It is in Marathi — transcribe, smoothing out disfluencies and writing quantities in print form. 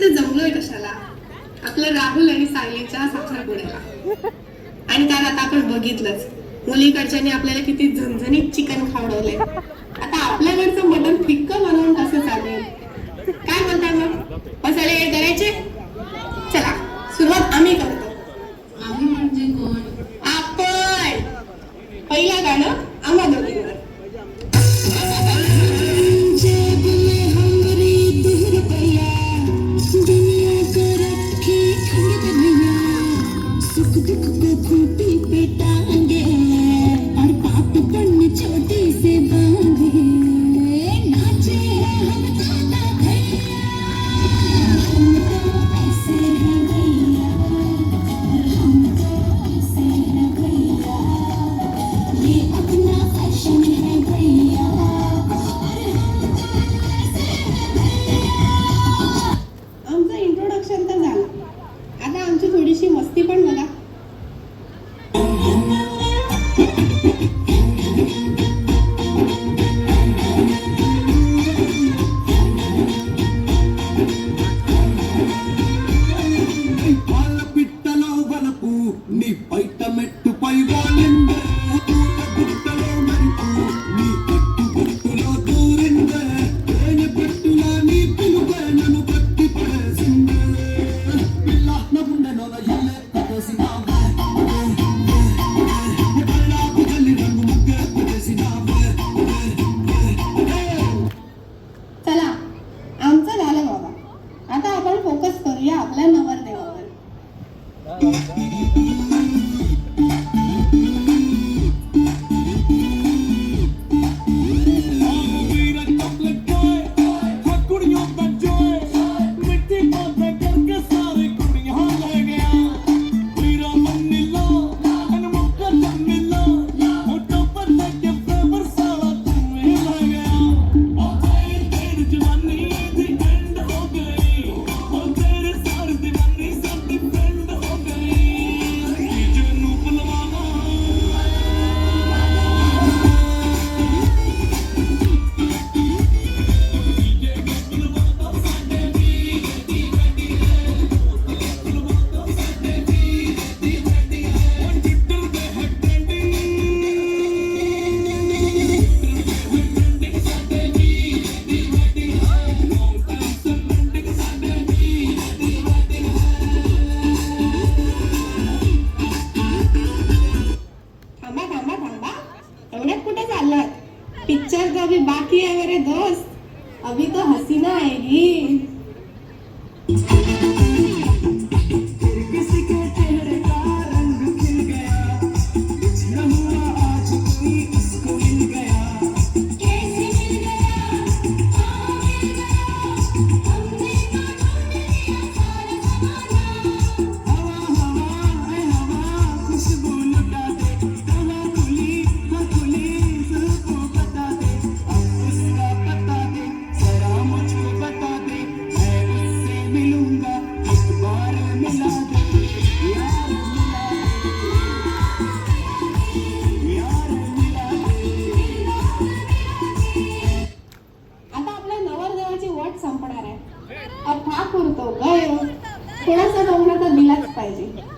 इथे जमलोय कशाला? आपलं राहुल आणि सायलीच्या साखरपुड्याला. आणि त्यात आता आपण बघितलंच, मुलीकडच्यानी आपल्याला किती झणझणीत चिकन खावडवलंय. आता आपल्याकडचं मटण फिक्क बनवून कसं चालेल? काय म्हणताय मग? मसाले हे करायचे? चला सुरुवात आम्ही करतो. आम्ही म्हणजे कोण? आपण. पहिलं गाणं आम्हा दोघींवर. थोडीशी मस्ती पण बघा. चला आमचं झालं बाबा, आता आपण फोकस करूया आपल्या नवरदेवावर. पिक्चर तो अभी बाकी है मेरे दोस्त, अभी तो हसीना आएगी. संपणार आहे. अब ठाकूर तो गयो, थोडासा डोंगरा तर दिलाच पाहिजे.